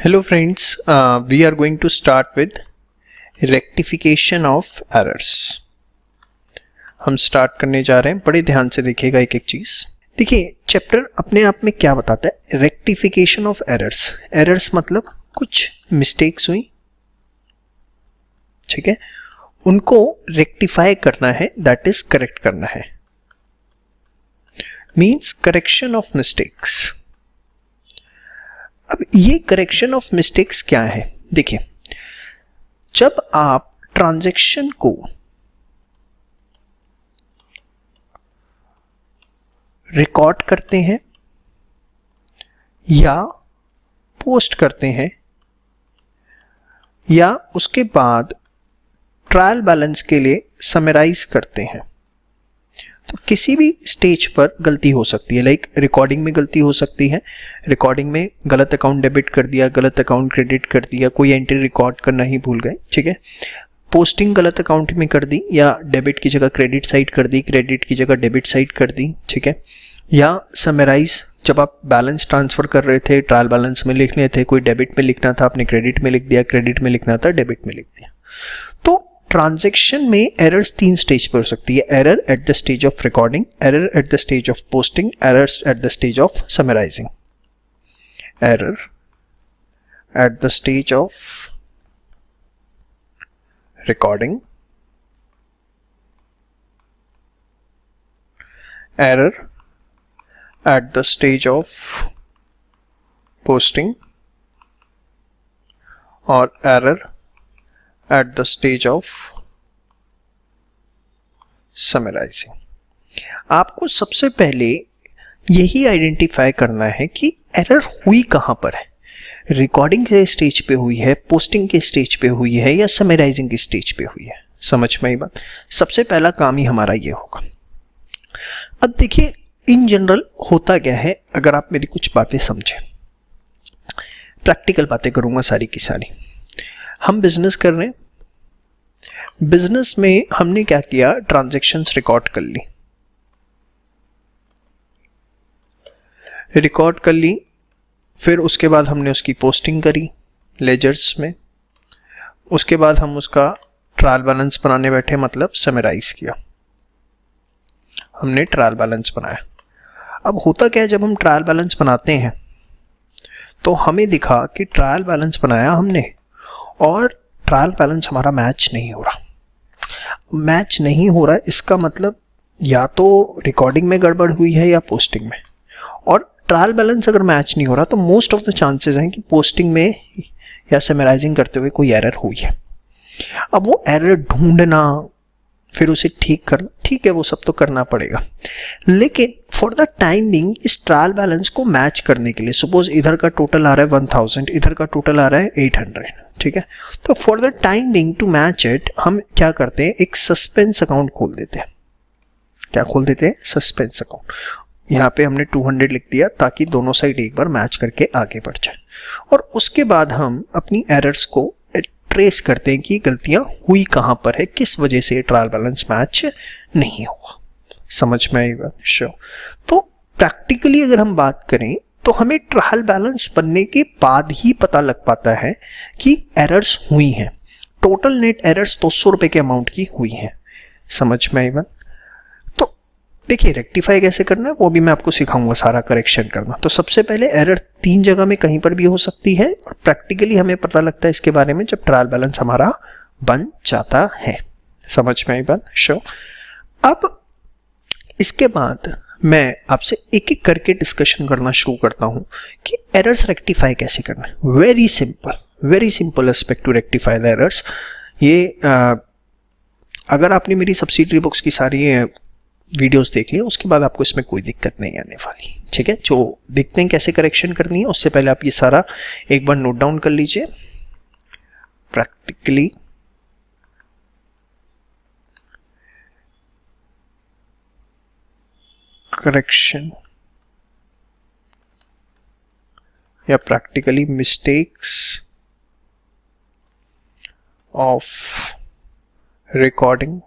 Hello friends, we are going to start with rectification of errors. हम start करने जा रहे हैं, बड़े ध्यान से देखिएगा एक एक चीज। देखिए चैप्टर अपने आप में क्या बताता है, रेक्टिफिकेशन ऑफ एरर्स। एरर्स मतलब कुछ मिस्टेक्स हुई, ठीक है, उनको रेक्टिफाई करना है, दैट इज करेक्ट करना है, मीन्स करेक्शन ऑफ मिस्टेक्स। अब ये करेक्शन ऑफ मिस्टेक्स क्या है, देखिए जब आप ट्रांजैक्शन को रिकॉर्ड करते हैं या पोस्ट करते हैं या उसके बाद ट्रायल बैलेंस के लिए समराइज करते हैं, तो किसी भी स्टेज पर गलती हो सकती है। लाइक रिकॉर्डिंग में गलती हो सकती है, रिकॉर्डिंग में गलत अकाउंट डेबिट कर दिया, गलत अकाउंट क्रेडिट कर दिया, कोई एंट्री रिकॉर्ड करना ही भूल गए, ठीक है। पोस्टिंग गलत अकाउंट में कर दी या डेबिट की जगह क्रेडिट साइड कर दी, क्रेडिट की जगह डेबिट साइड कर दी, ठीक है। या समराइज, जब आप बैलेंस ट्रांसफर कर रहे थे, ट्रायल बैलेंस में लिखने थे, कोई डेबिट में लिखना था आपने क्रेडिट में लिख दिया, क्रेडिट में लिखना था डेबिट में लिख दिया। तो ट्रांजैक्शन में एरर्स 3 स्टेज पर हो सकती है, error at the stage of recording, error at the stage of posting, errors at the stage of summarising. Error at the stage of recording, error at the stage of posting और error at the stage of summarizing। आपको सबसे पहले यही identify करना है कि error हुई कहां पर है, रिकॉर्डिंग के स्टेज पे हुई है, पोस्टिंग के स्टेज पे हुई है या समराइजिंग के स्टेज पे हुई है। समझ में आई बात? सबसे पहला काम ही हमारा ये होगा। अब देखिए इन जनरल होता क्या है, अगर आप मेरी कुछ बातें समझें, प्रैक्टिकल बातें करूंगा सारी की सारी। हम बिजनेस कर रहे हैं, बिजनेस में हमने क्या किया, ट्रांजैक्शंस रिकॉर्ड कर ली, फिर उसके बाद हमने उसकी पोस्टिंग करी लेजर्स में, उसके बाद हम उसका ट्रायल बैलेंस बनाने बैठे, मतलब समराइज किया, हमने ट्रायल बैलेंस बनाया। अब होता क्या है, जब हम ट्रायल बैलेंस बनाते हैं तो हमें दिखा कि ट्रायल बैलेंस बनाया हमने और ट्रायल बैलेंस हमारा मैच नहीं हो रहा। मैच नहीं हो रहा है इसका मतलब या तो रिकॉर्डिंग में गड़बड़ हुई है या पोस्टिंग में, और ट्रायल बैलेंस अगर मैच नहीं हो रहा तो मोस्ट ऑफ द चांसेस हैं कि पोस्टिंग में या समराइजिंग करते हुए कोई एरर हुई है। अब वो एरर ढूंढना, फिर उसे ठीक करना, ठीक है वो सब तो करना पड़ेगा, लेकिन फॉर द टाइम बिंग इस ट्रायल बैलेंस को मैच करने के लिए, सपोज इधर का टोटल आ रहा है 1000, इधर का टोटल आ रहा है 800, ठीक है, तो for the time being to match it हम क्या करते हैं, एक सस्पेंस अकाउंट खोल देते हैं। क्या खोल देते हैं? Suspense account. यहाँ पे हमने 200 लिख दिया ताकि दोनों साइड एक बार मैच करके आगे बढ़ जाए, और उसके बाद हम अपनी एरर्स को ट्रेस करते हैं कि गलतियां हुई कहां पर है, किस वजह से ट्रायल बैलेंस मैच नहीं हुआ। समझ में आई बात? श्योर। तो प्रैक्टिकली अगर हम बात करें तो हमें ट्रायल बैलेंस बनने के बाद ही पता लग पाता है कि एरर्स हुई हैं। टोटल नेट एरर्स 200 रुपए के अमाउंट की हुई हैं। समझ में आई बात? तो देखिए रेक्टिफाई कैसे करना है वो भी मैं आपको सिखाऊंगा, सारा करेक्शन करना। तो सबसे पहले एरर 3 जगह में कहीं पर भी हो सकती है, और प्रैक्टिकली हमें पता लगता है इसके बारे में जब ट्रायल बैलेंस हमारा बन जाता है। समझ में आई बात? श्योर। अब इसके बाद मैं आपसे एक एक करके डिस्कशन करना शुरू करता हूं कि एरर्स रेक्टिफाई कैसे करना है। Very simple aspect to rectify the errors. ये अगर आपने मेरी सब्सिडरी बुक्स की सारी वीडियोस देख लिया उसके बाद आपको इसमें कोई दिक्कत नहीं आने वाली, ठीक है। जो देखते हैं कैसे करेक्शन करनी है, उससे पहले आप ये सारा एक बार नोट डाउन कर लीजिए। प्रैक्टिकली करेक्शन या practically mistakes of recording,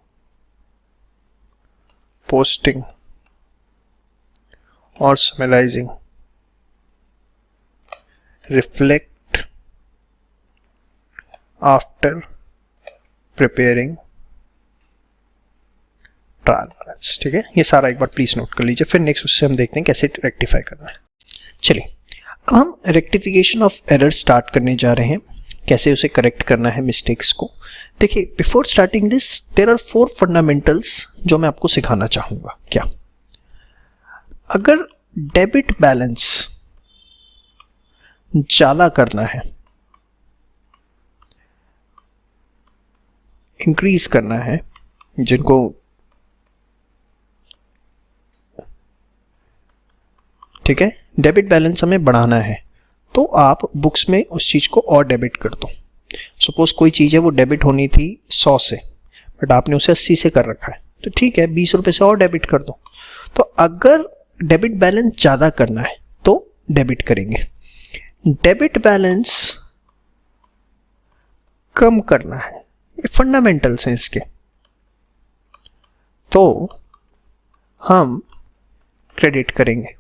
posting और summarising reflect after preparing trial balance. ठीक है, ये सारा एक बार प्लीज नोट कर लीजिए, फिर नेक्स्ट उससे हम देखते हैं कैसे रेक्टिफाई करना है। चलिए अब हम रेक्टिफिकेशन ऑफ एरर स्टार्ट करने जा रहे हैं, कैसे उसे करेक्ट करना है मिस्टेक्स को। देखिए before starting this there are 4 fundamentals जो मैं आपको सिखाना चाहूंगा। क्या, अगर डेबिट बैलेंस ज्यादा करना है, इंक्रीज करना है, जिनको ठीक है डेबिट बैलेंस हमें बढ़ाना है, तो आप बुक्स में उस चीज को और डेबिट कर दो। सपोज कोई चीज है वो डेबिट होनी थी 100 से, बट आपने उसे 80 से कर रखा है, तो ठीक है 20 रुपए से और डेबिट कर दो। तो अगर डेबिट बैलेंस ज्यादा करना है तो डेबिट करेंगे, डेबिट बैलेंस कम करना है, ये फंडामेंटल्स हैं इसके, तो हम क्रेडिट करेंगे,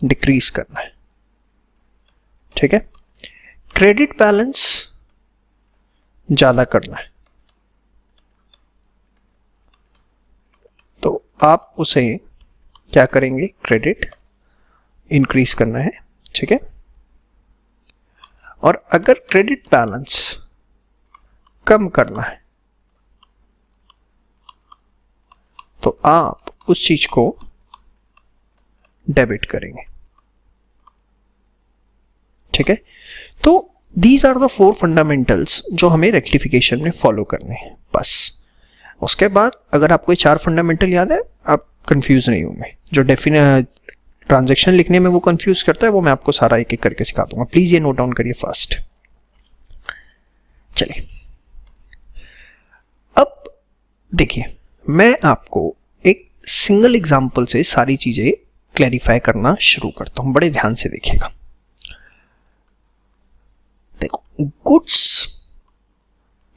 डिक्रीज करना है। ठीक है, क्रेडिट बैलेंस ज्यादा करना है तो आप उसे क्या करेंगे, क्रेडिट इंक्रीज करना है। ठीक है, और अगर क्रेडिट बैलेंस कम करना है तो आप उस चीज को डेबिट करेंगे। ठीक है, तो दीज आर द 4 फंडामेंटल्स जो हमें रेक्टिफिकेशन में फॉलो करने हैं बस। उसके बाद अगर आपको 4 फंडामेंटल याद है, आप कंफ्यूज नहीं होंगे। जो ट्रांजैक्शन लिखने में वो कंफ्यूज करता है वो मैं आपको सारा एक एक करके सिखा दूंगा, प्लीज ये नोट डाउन करिए फास्ट। चलिए अब देखिए, मैं आपको एक सिंगल एग्जांपल से सारी चीजें क्लैरिफाई करना शुरू करता हूं, बड़े ध्यान से देखिएगा। देखो, goods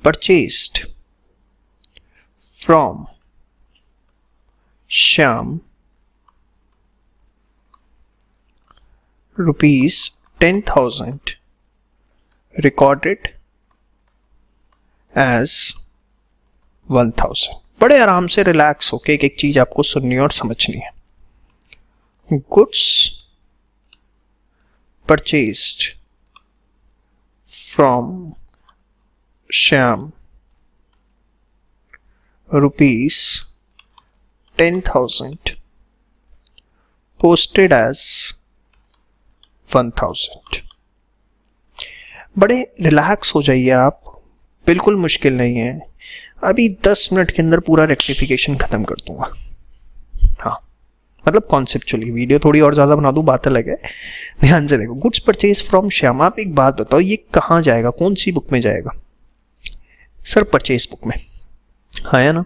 purchased from Shyam ₹10,000 recorded as 1,000। बड़े आराम से रिलैक्स होके एक एक चीज आपको सुननी और समझनी है। Goods purchased from Shyam ₹10,000 posted as 1,000। बड़े रिलैक्स हो जाइए आप, बिल्कुल मुश्किल नहीं है, अभी 10 मिनट के अंदर पूरा रेक्टिफिकेशन खत्म कर दूंगा। हाँ मतलब कॉन्सेप्चुअली, वीडियो थोड़ी और ज्यादा बना दूं बात अलग है। ध्यान से देखो, गुड्स परचेज फ्रॉम श्याम। आप एक बात बताओ, ये कहाँ जाएगा, कौन सी बुक में जाएगा? सर परचेज बुक में, हाँ या ना?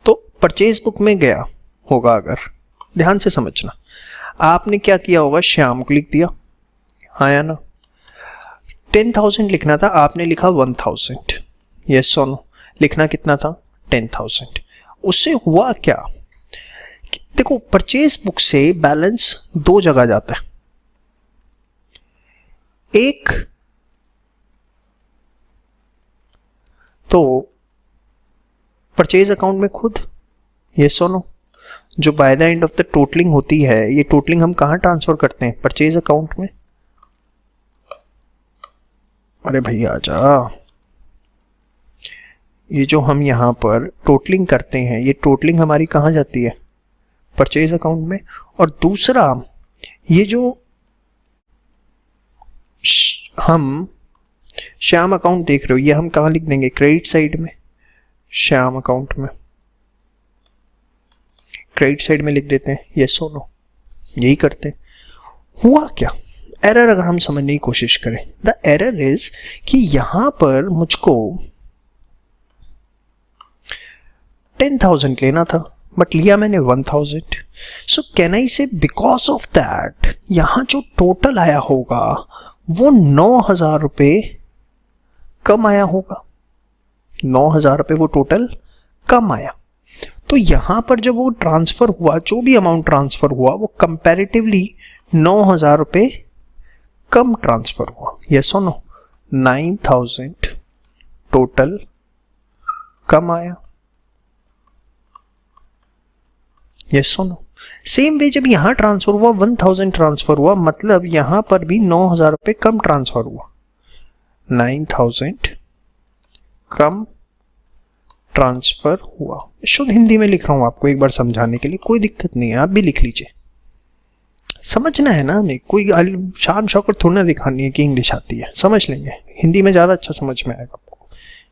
तो परचेज बुक में गया होगा अगर, ध्यान से समझना, आपने क्या किया होगा, श्याम को लिख दिया, हाँ या ना? 10,000 लिखना था, आपने लिखा 1,000। यस और नो? लिखना कितना था, 10,000। उससे हुआ क्या, देखो परचेज बुक से बैलेंस 2 जगह जाता है, एक तो परचेज अकाउंट में खुद, यस और नो? जो by the end of the totalling होती है, ये टोटलिंग हम कहां ट्रांसफर करते हैं, परचेज अकाउंट में। अरे भैया आजा, ये जो हम यहां पर टोटलिंग करते हैं, ये टोटलिंग हमारी कहां जाती है, परचेज अकाउंट में। और दूसरा, ये जो हम श्याम अकाउंट देख रहे हो, ये हम कहां लिख देंगे, क्रेडिट साइड में, श्याम अकाउंट में क्रेडिट साइड में लिख देते हैं। यस और नो? यही करते हैं। हुआ क्या, एरर अगर हम समझने की कोशिश करें, द एरर इज कि यहां पर मुझको 10,000 लेना था, बट लिया मैंने 1,000। सो कैन आई से बिकॉज ऑफ दैट यहां जो टोटल आया होगा वो 9,000 रुपए कम आया होगा, 9,000 रुपए वो टोटल कम आया। तो यहां पर जब वो ट्रांसफर हुआ, जो भी अमाउंट ट्रांसफर हुआ, वो कंपैरेटिवली 9,000 रुपए कम ट्रांसफर हुआ। यस और नो? 9,000 टोटल कम आया। यस और नो? सेम वे जब यहां ट्रांसफर हुआ 1000 ट्रांसफर हुआ, मतलब यहां पर भी 9000 रुपए कम ट्रांसफर हुआ। 9000 कम ट्रांसफर हुआ। शुद्ध हिंदी में लिख रहा हूं आपको एक बार समझाने के लिए, कोई दिक्कत नहीं है, आप भी लिख लीजिए। समझना है ना हमें, कोई शान शौकत थोड़ा ना दिखानी है कि इंग्लिश आती है, समझ लेंगे, हिंदी में ज्यादा अच्छा समझ में आएगा आपको।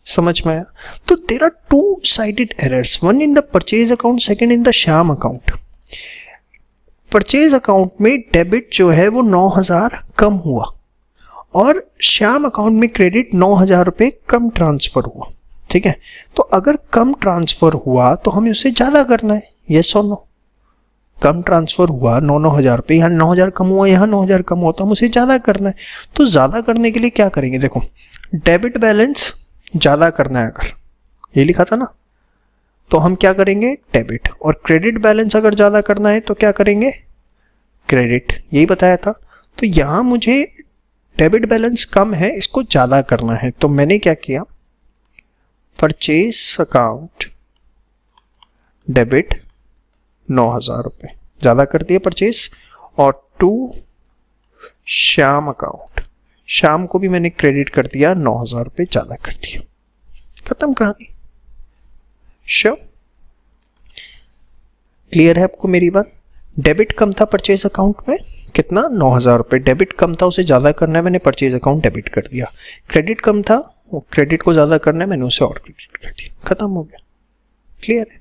समझ में आया? तो there are two sided errors, one in the purchase account, second in the Shyam account. Purchase account में डेबिट जो है वो 9000 कम हुआ और श्याम अकाउंट में क्रेडिट 9000 रुपए कम ट्रांसफर हुआ। ठीक है, तो अगर कम ट्रांसफर हुआ तो हमें उससे ज्यादा करना है। यस और नो? कम ट्रांसफर हुआ 9000 रुपए, यहाँ 9000 कम हुआ, यहाँ 9000 कम हुआ, तो हम उसे ज्यादा करना है। तो ज्यादा करने के लिए क्या करेंगे? देखो, डेबिट बैलेंस ज्यादा करना है, अगर ये लिखा था ना, तो हम क्या करेंगे? डेबिट। और क्रेडिट बैलेंस अगर ज्यादा करना है तो क्या करेंगे? क्रेडिट। यही बताया था। तो यहां मुझे डेबिट बैलेंस कम है, इसको ज्यादा करना है, तो मैंने क्या किया? परचेज अकाउंट डेबिट 9000 रुपए ज्यादा कर दिया परचेज, और टू श्याम अकाउंट, श्याम को भी मैंने क्रेडिट कर दिया, 9000 रुपए ज्यादा कर दिया। खत्म कहानी। श्योर? क्लियर है आपको मेरी बात? डेबिट कम था परचेज अकाउंट में, कितना? 9000 रुपए। डेबिट कम था, उसे ज्यादा करना है, मैंने परचेज अकाउंट डेबिट कर दिया। क्रेडिट कम था, वो क्रेडिट को ज्यादा करना है, मैंने उसे और क्रेडिट कर दिया। खत्म हो गया। क्लियर है?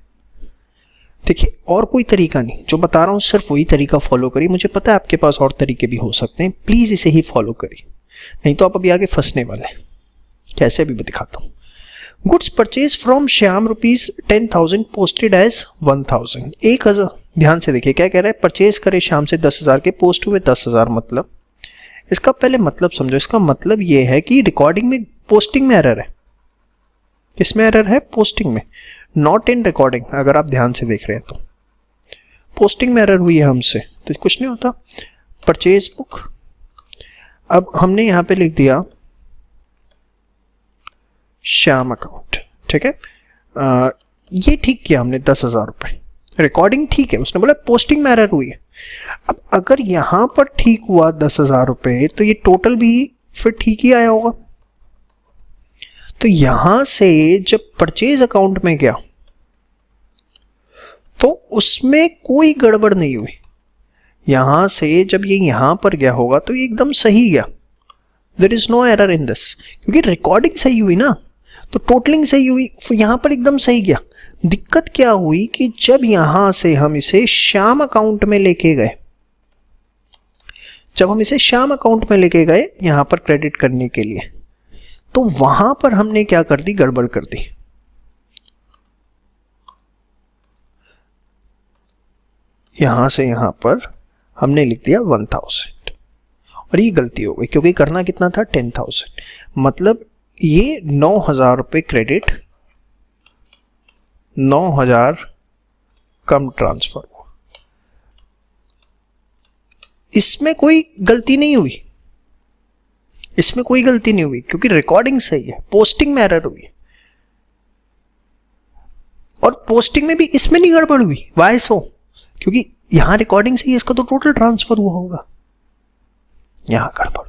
देखिए, और कोई तरीका नहीं, जो बता रहा हूं सिर्फ वही तरीका फॉलो करिए। मुझे पता है आपके पास और तरीके भी हो सकते हैं, प्लीज इसे ही फॉलो करिए, नहीं तो आप अभी आगे फंसने वाले हैं। कैसे भी दिखाता हूं। Goods purchase from Shyam ₹10,000 posted as 1000। 1000, ध्यान से देखिए क्या कह रहा है? परचेज करे श्याम से 10,000 के, पोस्ट हुए 10,000। मतलब इसका पहले मतलब समझो। इसका मतलब यह है कि रिकॉर्डिंग में, पोस्टिंग में एरर है। किसमें एरर है? पोस्टिंग में, नॉट इन रिकॉर्डिंग। अगर आप ध्यान से देख रहे हैं तो पोस्टिंग में एरर हुई है हमसे, तो कुछ नहीं होता। परचेज बुक, अब हमने यहां पे लिख दिया श्याम अकाउंट। ठीक है, ये ठीक किया हमने 10,000 रुपए। रिकॉर्डिंग ठीक है, उसने बोला पोस्टिंग में एरर हुई है। अब अगर यहां पर ठीक हुआ 10,000 रुपए, तो ये टोटल भी फिर ठीक ही आया होगा। तो यहां से जब परचेज अकाउंट में गया तो उसमें कोई गड़बड़ नहीं हुई। यहां से जब ये यहां पर गया होगा तो ये एकदम सही गया। There is no error in this, क्योंकि रिकॉर्डिंग सही हुई ना, तो टोटलिंग सही हुई, यहां पर एकदम सही गया। दिक्कत क्या हुई कि जब यहां से हम इसे श्याम अकाउंट में लेके गए, जब हम इसे श्याम अकाउंट में लेके गए यहां पर क्रेडिट करने के लिए, तो वहां पर हमने क्या कर दी? गड़बड़ कर दी। यहां से यहां पर हमने लिख दिया 1000, और ये गलती हो गई, क्योंकि करना कितना था? 10,000। मतलब ये 9000 रुपए क्रेडिट, 9000 कम ट्रांसफर हुआ। इसमें कोई गलती नहीं हुई, इसमें कोई गलती नहीं हुई, क्योंकि रिकॉर्डिंग सही है, पोस्टिंग में एरर हुई, और पोस्टिंग में भी इसमें नहीं गड़बड़ हुई। वाई सो? क्योंकि यहां रिकॉर्डिंग सही है, इसका तो टोटल ट्रांसफर हुआ होगा, यहां गड़बड़।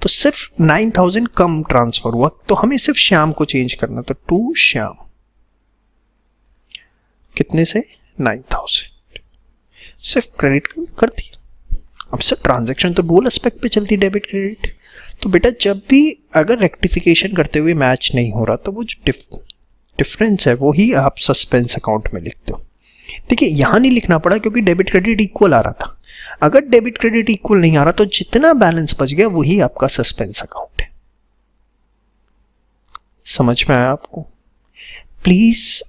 तो सिर्फ 9000 कम ट्रांसफर हुआ, तो हमें सिर्फ श्याम को चेंज करना, तो टू श्याम, कितने से? 9000, सिर्फ क्रेडिट कर दिया। अब से ट्रांजैक्शन तो डुअल एस्पेक्ट पे चलती, डेबिट क्रेडिट। तो बेटा जब भी अगर रेक्टिफिकेशन करते हुए मैच नहीं हो रहा, तो वो जो डिफरेंस है वो ही आप सस्पेंस अकाउंट में लिखते हो। देखिए यहां नहीं लिखना पड़ा, क्योंकि डेबिट क्रेडिट इक्वल आ रहा था। अगर डेबिट क्रेडिट इक्वल नहीं आ रहा, तो जितना बैलेंस बच गया वही आपका सस्पेंस अकाउंट है। समझ में आया आपको? Please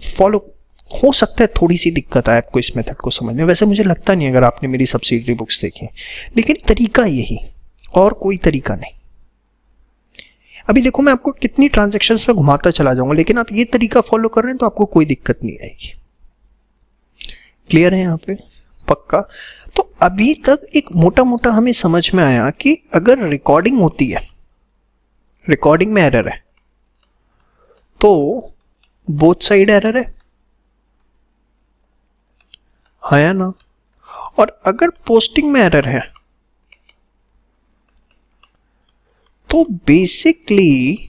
follow. हो सकता है थोड़ी सी दिक्कत आए आपको इस मेथड को समझने, वैसे मुझे लगता नहीं अगर आपने मेरी सब्सिडरी बुक्स देखी, लेकिन तरीका यही, और कोई तरीका नहीं। अभी देखो मैं आपको कितनी ट्रांजैक्शंस में घुमाता चला जाऊंगा, लेकिन आप ये तरीका फॉलो कर रहे हैं तो आपको कोई दिक्कत नहीं आएगी। क्लियर है यहाँ पे? पक्का? तो अभी तक एक मोटा मोटा हमें समझ में आया कि अगर रिकॉर्डिंग होती है, रिकॉर्डिंग में एरर है, तो बोथ साइड एरर है, हाँ या ना? और अगर पोस्टिंग में एरर है तो बेसिकली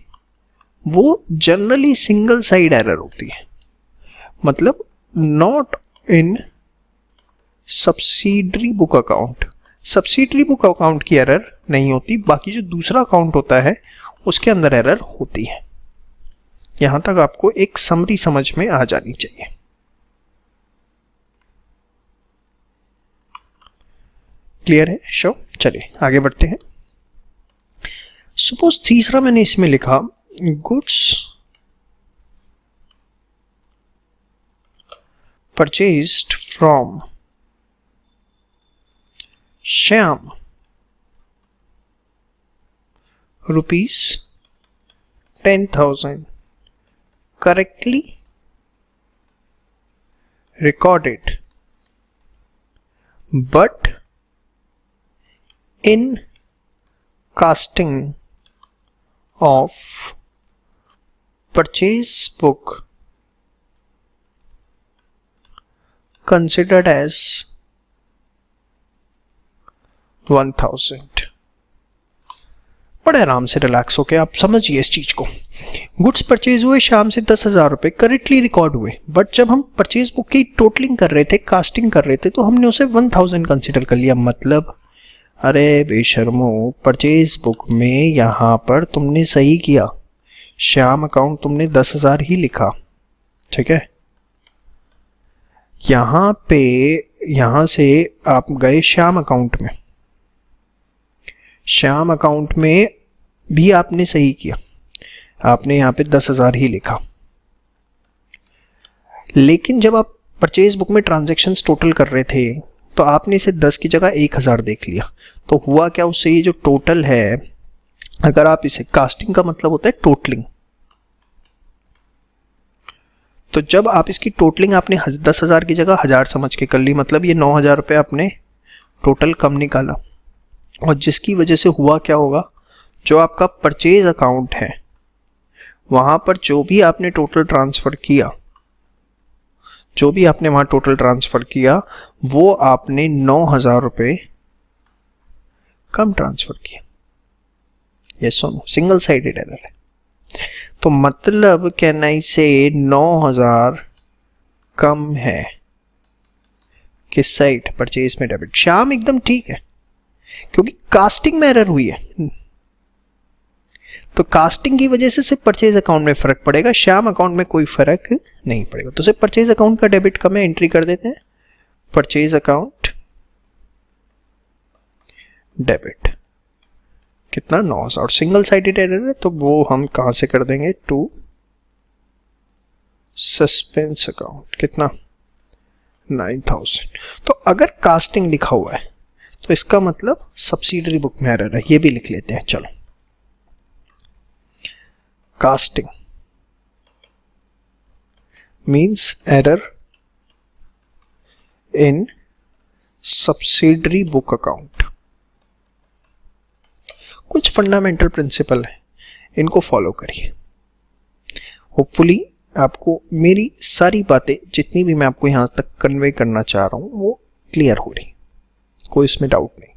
वो जनरली सिंगल साइड एरर होती है, मतलब not in subsidiary book account. Subsidiary book account की एरर नहीं होती, बाकी जो दूसरा अकाउंट होता है उसके अंदर एरर होती है। यहां तक आपको एक समरी समझ में आ जानी चाहिए। क्लियर है? शो चलिए आगे बढ़ते हैं। सपोज तीसरा मैंने इसमें लिखा goods purchased from Shyam rupees 10,000 correctly recorded but in casting of purchase book considered as 1,000। बड़े आराम से रिलैक्स होके आप समझिए इस चीज को। गुड्स परचेज हुए शाम से 10,000 रुपए करेक्टली रिकॉर्ड हुए, बट जब हम परचेज बुक की टोटलिंग कर रहे थे, कास्टिंग कर रहे थे, तो हमने उसे 1,000 कंसिडर कर लिया। मतलब अरे बेशर्मो, परचेज बुक में यहां पर तुमने सही किया, श्याम अकाउंट तुमने 10,000 ही लिखा, ठीक है। यहां से आप गए श्याम अकाउंट में, श्याम अकाउंट में भी आपने सही किया, आपने यहां पे 10,000 ही लिखा। लेकिन जब आप परचेज बुक में ट्रांजैक्शंस टोटल कर रहे थे तो आपने इसे 10 की जगह 1,000 देख लिया। तो हुआ क्या, उससे ये जो टोटल है, अगर आप इसे, कास्टिंग का मतलब होता है टोटलिंग, तो जब आप इसकी टोटलिंग आपने 10,000 की जगह 1,000 समझ के कर ली, मतलब ये 9,000 रुपये आपने टोटल कम निकाला। और जिसकी वजह से हुआ क्या होगा, जो आपका परचेज अकाउंट है वहां पर जो भी आपने टोटल ट्रांसफर किया, जो भी आपने वहां टोटल ट्रांसफर किया, वो आपने 9,000 रुपये कम ट्रांसफर किया। ये सुनो, सिंगल साइडेड एरर है। तो मतलब कैन आई से 9,000 कम है किस साइड, परचेज में डेबिट। श्याम एकदम ठीक है क्योंकि कास्टिंग में एरर हुई है, तो कास्टिंग की वजह से सिर्फ परचेज अकाउंट में फर्क पड़ेगा, श्याम अकाउंट में कोई फर्क नहीं पड़ेगा। तो सिर्फ परचेज अकाउंट का डेबिट कम है, एंट्री कर देते हैं परचेज अकाउंट डेबिट, कितना 9,000। और सिंगल साइडेड एरर है तो वो हम कहां से कर देंगे, टू सस्पेंस अकाउंट, कितना 9,000। तो अगर कास्टिंग लिखा हुआ है तो इसका मतलब सब्सिडरी बुक में एरर है, ये भी लिख लेते हैं। चलो, casting means error in subsidiary book account. कुछ फंडामेंटल प्रिंसिपल है, इनको फॉलो करिए। होपफुली आपको मेरी सारी बातें, जितनी भी मैं आपको यहां तक कन्वे करना चाह रहा हूं, वो क्लियर हो रही, कोई इसमें डाउट नहीं।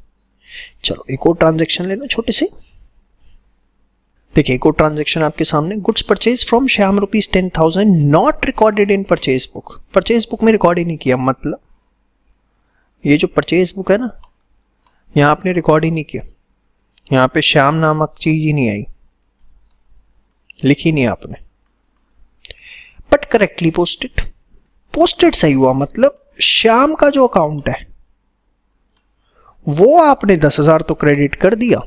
चलो एक और ट्रांजैक्शन लेना छोटे से। देखिए एक और ट्रांजैक्शन आपके सामने, goods purchase from Shyam rupees 10,000 not recorded in purchase book. Purchase book में रिकॉर्ड ही नहीं किया, मतलब ये जो परचेज बुक है ना, यहां आपने रिकॉर्ड ही नहीं किया, यहां पे श्याम नामक चीज ही नहीं आई, लिखी नहीं आपने, बट करेक्टली पोस्टेड। पोस्टेड सही हुआ, मतलब श्याम का जो अकाउंट है वो आपने 10,000 तो क्रेडिट कर दिया,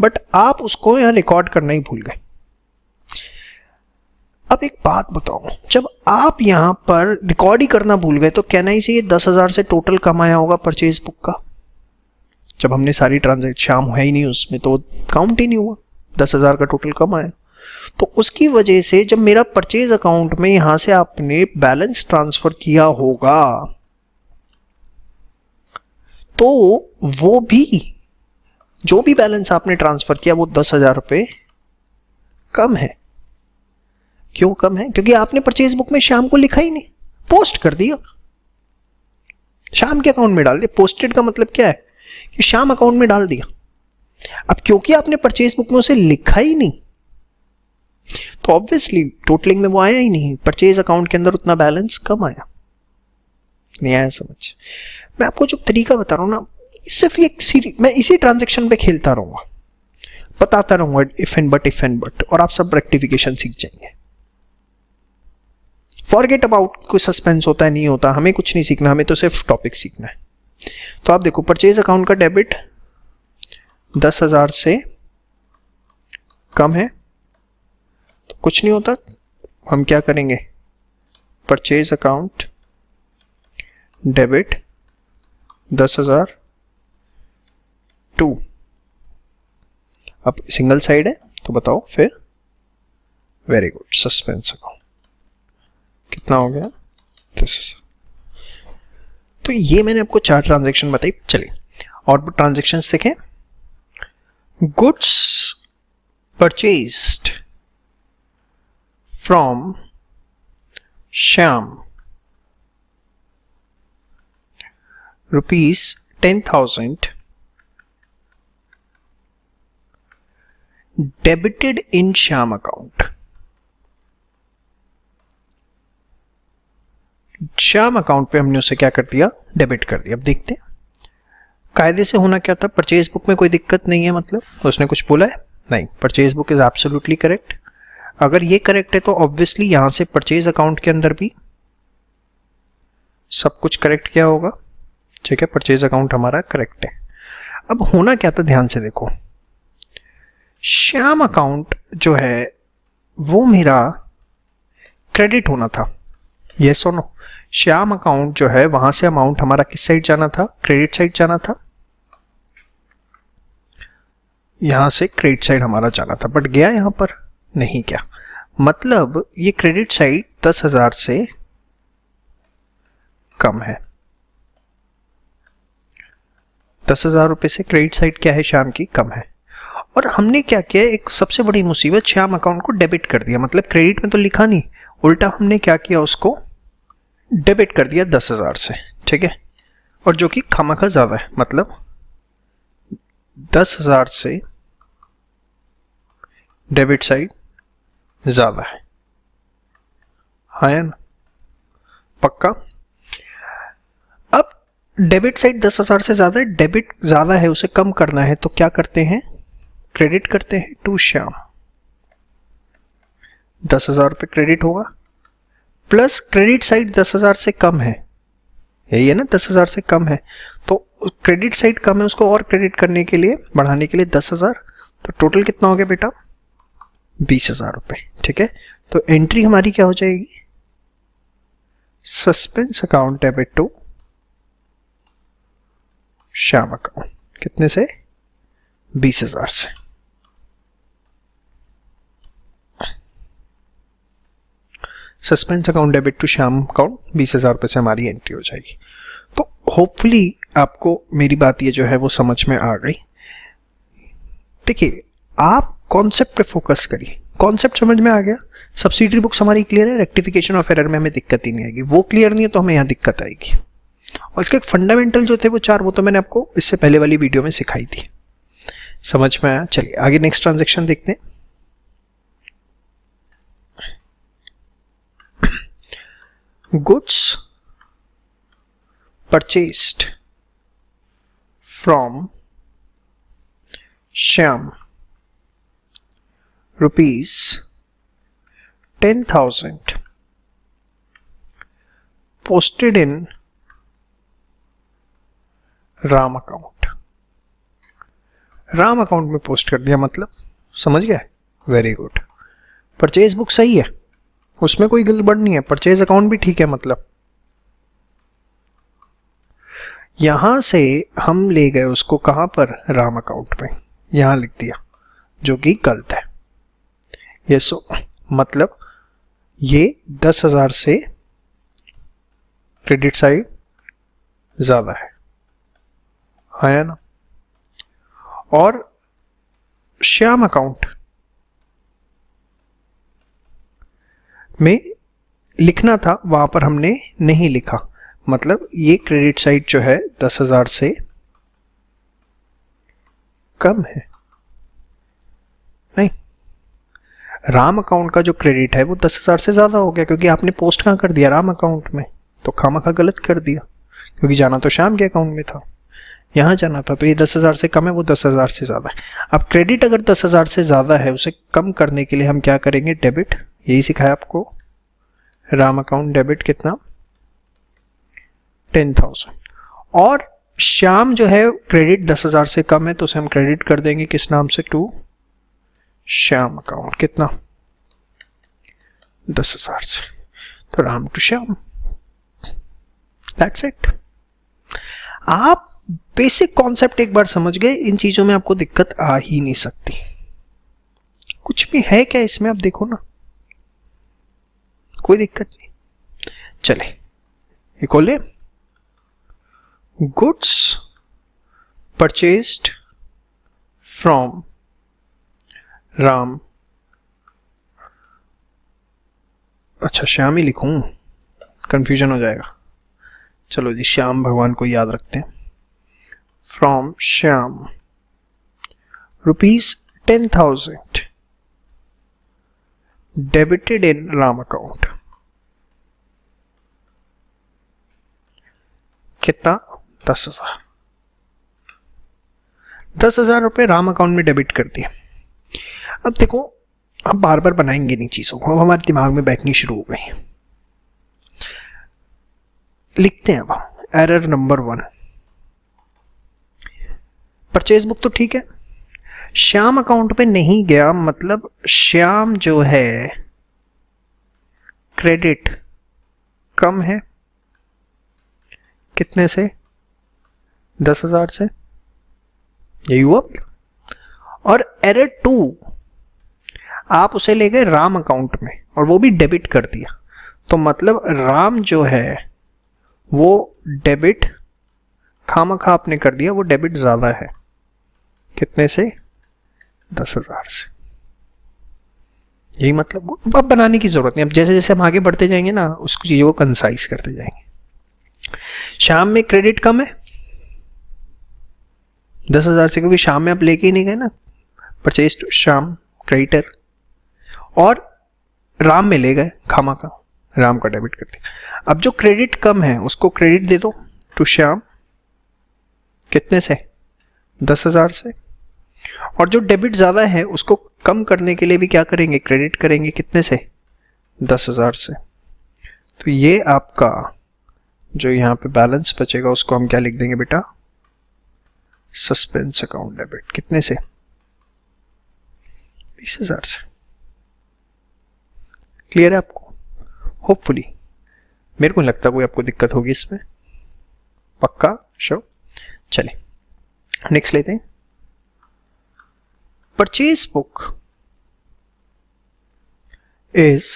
बट आप उसको यहां रिकॉर्ड करना ही भूल गए। अब एक बात बताओ, जब आप यहां पर रिकॉर्ड ही करना भूल गए तो कहना ही से ये 10,000 से टोटल कम आया होगा परचेज बुक का। जब हमने सारी ट्रांजैक्शन, श्याम है ही नहीं उसमें तो काउंट ही नहीं हुआ, 10,000 का टोटल कम आया। तो उसकी वजह से जब मेरा परचेज अकाउंट में यहां से आपने बैलेंस ट्रांसफर किया होगा तो वो भी, जो भी बैलेंस आपने ट्रांसफर किया वो 10,000 रुपये कम है। क्यों कम है? क्योंकि आपने परचेज बुक में श्याम को लिखा ही नहीं, पोस्ट कर दिया, श्याम के अकाउंट में डाल दिया। पोस्टेड का मतलब क्या है कि श्याम अकाउंट में डाल दिया। अब क्योंकि आपने परचेज बुक में उसे लिखा ही नहीं, तो ऑब्वियसली टोटलिंग में वो आया ही नहीं, परचेज अकाउंट के अंदर उतना बैलेंस कम आया। नहीं आया समझ? मैं आपको जो तरीका बता रहा हूं ना, सिर्फ ये मैं इसी ट्रांजेक्शन पे खेलता रहूंगा, बताता रहूंगा इफ एंड बट, और आप सब रेक्टिफिकेशन सीख जाएंगे। फॉरगेट अबाउट कोई सस्पेंस होता है नहीं होता, हमें कुछ नहीं सीखना, हमें तो सिर्फ टॉपिक सीखना है। तो आप देखो, परचेज अकाउंट का डेबिट 10,000 से कम है तो कुछ नहीं होता, हम क्या करेंगे, परचेज अकाउंट डेबिट 10,000 टू, अब सिंगल साइड है तो बताओ फिर, वेरी गुड, सस्पेंस अकाउंट कितना हो गया, 10,000। तो ये मैंने आपको 4 ट्रांजैक्शन बताई। चलिए और ट्रांजैक्शन देखें। Goods purchased from Shyam ₹10,000 debited in Shyam account. Shyam account पे हमने उसे क्या कर दिया, डेबिट कर दिया। अब देखते हैं कायदे से होना क्या था, परचेज बुक में कोई दिक्कत नहीं है, मतलब उसने कुछ बोला है नहीं, purchase book is absolutely correct. अगर ये करेक्ट है तो ऑब्वियसली यहां से परचेज अकाउंट के अंदर भी सब कुछ करेक्ट क्या होगा, ठीक है, परचेज अकाउंट हमारा करेक्ट है। अब होना क्या था, ध्यान से देखो, श्याम अकाउंट जो है वो मेरा क्रेडिट होना था, यस और नो। श्याम अकाउंट जो है वहां से अमाउंट हमारा किस साइड जाना था, क्रेडिट साइड जाना था, यहां से क्रेडिट साइड हमारा जाना था, बट गया यहां पर नहीं। क्या मतलब, ये क्रेडिट साइड 10,000 से कम है, 10,000 रुपए से क्रेडिट साइड क्या है श्याम की, कम है। और हमने क्या किया, एक सबसे बड़ी मुसीबत, श्याम अकाउंट को डेबिट कर दिया, मतलब क्रेडिट में तो लिखा नहीं, उल्टा हमने क्या किया, उसको डेबिट कर दिया 10,000 से, ठीक है, और जो कि खामखा ज्यादा है, मतलब 10,000 से डेबिट साइड ज्यादा है, हाँ या ना, पक्का। अब डेबिट साइड 10,000 से ज्यादा है, डेबिट ज्यादा है, उसे कम करना है, तो क्या करते हैं, क्रेडिट करते हैं टू श्याम, 10,000 रुपये क्रेडिट होगा, प्लस क्रेडिट साइड 10,000 से कम है, यही है ना, 10,000 से कम है, तो क्रेडिट साइड कम है, उसको और क्रेडिट करने के लिए, बढ़ाने के लिए 10,000, तो टोटल कितना हो गया बेटा, 20,000 रुपये, ठीक है। तो एंट्री हमारी क्या हो जाएगी, suspense account debit to Shyam account, कितने से, 20,000 से। Suspense account debit to Shyam account 20,000 रुपये से हमारी एंट्री हो जाएगी। तो होपफुली आपको मेरी बात ये जो है वो समझ में आ गई। देखिए, आप कॉन्सेप्ट पे फोकस करिए, कॉन्सेप्ट समझ में आ गया, सब्सिडरी बुक्स हमारी क्लियर है, रेक्टिफिकेशन ऑफ एरर में हमें दिक्कत ही नहीं आएगी, वो क्लियर नहीं है तो हमें यहाँ दिक्कत आएगी। और इसके फंडामेंटल जो थे वो 4, वो तो मैंने आपको इससे पहले वाली वीडियो में सिखाई थी, समझ में आया। चलिए आगे नेक्स्ट ट्रांजेक्शन देखते हैं। Goods purchased from Shyam ₹10,000 posted in Ram account, Ram account में पोस्ट कर दिया, मतलब समझ गया, वेरी गुड। परचेज बुक सही है, उसमें कोई गड़बड़ नहीं है, परचेज अकाउंट भी ठीक है, मतलब यहां से हम ले गए उसको कहां पर, राम अकाउंट में, यहां लिख दिया, जो कि गलत है। ये मतलब ये 10,000 से क्रेडिट साइड ज्यादा है, हाँ ना। और श्याम अकाउंट में लिखना था, वहां पर हमने नहीं लिखा। मतलब ये क्रेडिट साइड जो है 10,000 से कम है। नहीं, राम अकाउंट का जो क्रेडिट है वो 10,000 से ज्यादा हो गया, क्योंकि आपने पोस्ट कहाँ कर दिया, राम अकाउंट में, तो खामखा गलत कर दिया, क्योंकि जाना तो श्याम के अकाउंट में था, यहाँ जाना था। तो ये 10,000 से कम है, वो 10,000 से ज्यादा है। अब क्रेडिट अगर 10,000 से ज्यादा है, उसे कम करने के लिए हम क्या करेंगे, डेबिट। यही सिखाया आपको, राम अकाउंट डेबिट कितना, 10,000। और श्याम जो है क्रेडिट 10,000 से कम है, तो उसे हम क्रेडिट कर देंगे किस नाम से, टू श्याम अकाउंट, कितना, 10,000 से। तो Ram to Shyam, that's it. आप बेसिक कॉन्सेप्ट एक बार समझ गए, इन चीजों में आपको दिक्कत आ ही नहीं सकती। कुछ भी है क्या इसमें, आप देखो ना, कोई दिक्कत नहीं। चले एक और ले, गुड्स परचेज्ड फ्रॉम राम, अच्छा श्याम ही लिखूं, कंफ्यूजन हो जाएगा। चलो जी, श्याम भगवान को याद रखते हैं। From Shyam ₹10,000 debited in Ram account, कितना, 10,000। 10,000 रुपए राम अकाउंट में डेबिट कर दिए। अब देखो, हम बार बार बनाएंगे नहीं चीजों को, अब हमारे दिमाग में बैठनी शुरू हो गई। लिखते हैं अब एरर नंबर 1। परचेज बुक तो ठीक है, श्याम अकाउंट पे नहीं गया, मतलब श्याम जो है क्रेडिट कम है, कितने से, 10,000 से, यही हुआ। और एरर 2, आप उसे ले गए राम अकाउंट में और वो भी डेबिट कर दिया, तो मतलब राम जो है वो डेबिट खामखा आपने कर दिया, वो डेबिट ज्यादा है, कितने से, 10,000 से। यही मतलब, अब बनाने की जरूरत नहीं। अब जैसे जैसे हम आगे बढ़ते जाएंगे ना, उसको चीजों को कंसाइज करते जाएंगे। शाम में क्रेडिट कम है 10,000 से, क्योंकि शाम में आप लेके ही नहीं गए ना, परचेज टू श्याम क्रेडिटर, और राम में ले गए खामखा, राम का डेबिट कर दिया। अब जो क्रेडिट कम है उसको क्रेडिट दे दो टू श्याम, कितने से, 10,000 से। और जो डेबिट ज्यादा है उसको कम करने के लिए भी क्या करेंगे, क्रेडिट करेंगे, कितने से, 10,000 से। तो ये आपका जो यहाँ पे बैलेंस बचेगा उसको हम क्या लिख देंगे बेटा, सस्पेंस अकाउंट डेबिट, कितने से, 20,000 से। क्लियर है आपको, होपफुली। मेरे को लगता कोई आपको दिक्कत होगी इसमें, पक्का, श्योर। चले नेक्स्ट लेते हैं। Purchase book is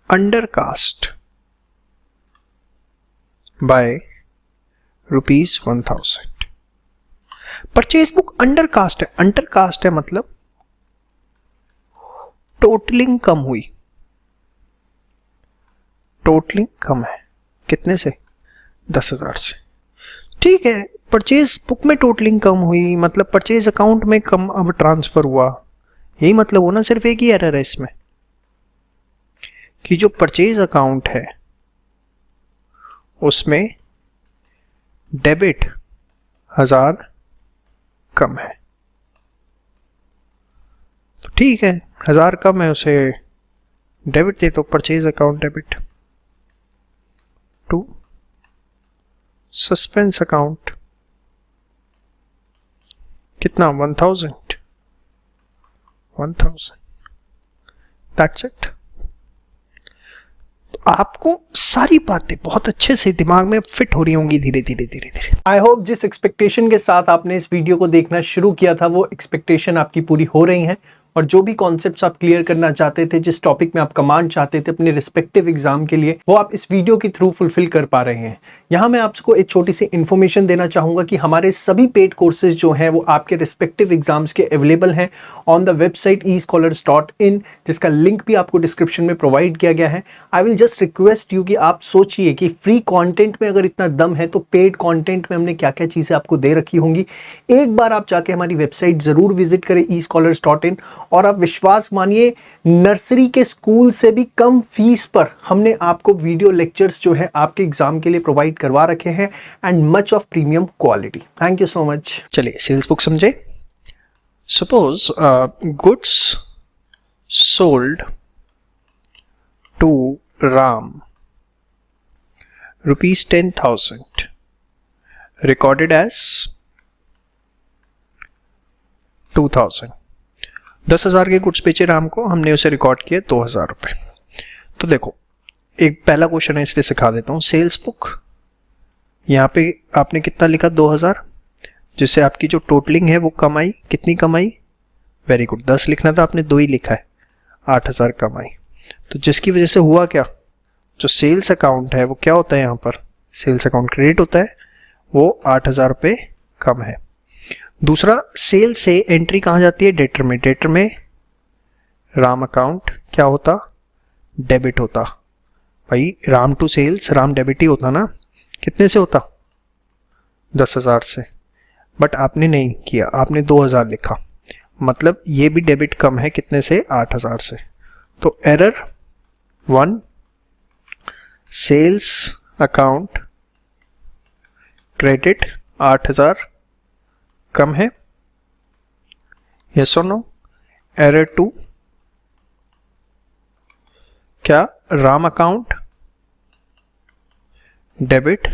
undercast bye ₹1,000। Purchase book undercast है, अंडरकास्ट है मतलब टोटलिंग कम हुई, टोटलिंग कम है, कितने से, 10,000 से। ठीक है, परचेज बुक में टोटलिंग कम हुई, मतलब परचेज अकाउंट में कम अब ट्रांसफर हुआ, यही मतलब हो ना। सिर्फ एक ही एरर है इसमें कि जो परचेज अकाउंट है उसमें डेबिट 1,000 कम है, तो ठीक है, 1,000 कम है, उसे डेबिट दे, तो purchase account debit to suspense account, कितना, 1,000, दैट्स इट। तो आपको सारी बातें बहुत अच्छे से दिमाग में फिट हो रही होंगी धीरे धीरे धीरे धीरे। आई होप जिस एक्सपेक्टेशन के साथ आपने इस वीडियो को देखना शुरू किया था वो एक्सपेक्टेशन आपकी पूरी हो रही है। और जो भी कॉन्सेप्ट्स आप क्लियर करना चाहते थे, जिस टॉपिक में आप कमांड चाहते थे अपने रिस्पेक्टिव एग्जाम के लिए, वो आप इस वीडियो के थ्रू फुलफिल कर पा रहे हैं। यहाँ मैं आपको एक छोटी सी इन्फॉर्मेशन देना चाहूँगा कि हमारे सभी पेड कोर्सेज जो हैं वो आपके रिस्पेक्टिव एग्जाम्स के अवेलेबल हैं ऑन द वेबसाइट escholars.in, जिसका लिंक भी आपको डिस्क्रिप्शन में प्रोवाइड किया गया है। I will just request you कि आप सोचिए कि फ्री कंटेंट में अगर इतना दम है तो पेड कंटेंट में हमने क्या क्या चीज़ें आपको दे रखी होंगी। एक बार आप जाके हमारी वेबसाइट ज़रूर विजिट करें escholars.in, और आप विश्वास मानिए नर्सरी के स्कूल से भी कम फीस पर हमने आपको वीडियो लेक्चर्स जो है आपके एग्जाम के लिए प्रोवाइड करवा रखे हैं and much of premium quality. Thank you so much. चलिए सेल्स बुक समझे। Suppose goods sold to Ram ₹10,000 recorded as 2,000। 10,000 के गुड्स बेचे राम को, हमने उसे रिकॉर्ड किए 2,000 रुपये। तो देखो एक पहला क्वेश्चन है इसलिए सिखा देता हूँ। सेल्स बुक यहाँ पे आपने कितना लिखा 2,000, जिससे आपकी जो टोटलिंग है वो कम आई। कितनी कम आई? वेरी गुड, 10 लिखना था आपने 2 ही लिखा है, 8,000 कम आई। तो जिसकी वजह से हुआ क्या, जो सेल्स अकाउंट है वो क्या होता है, यहाँ पर सेल्स अकाउंट क्रेडिट होता है, वो 8,000 रुपये कम है। दूसरा, सेल से एंट्री कहाँ जाती है? डेटर में। डेटर में राम अकाउंट क्या होता? डेबिट होता। भाई Ram to sales, Ram debit ही होता ना। कितने से होता? 10,000 से। बट आपने नहीं किया, आपने 2,000 लिखा, मतलब ये भी डेबिट कम है कितने से? 8,000 से। तो एरर 1, सेल्स अकाउंट क्रेडिट 8,000 कम है। यस और नो? एरर 2, क्या राम अकाउंट डेबिट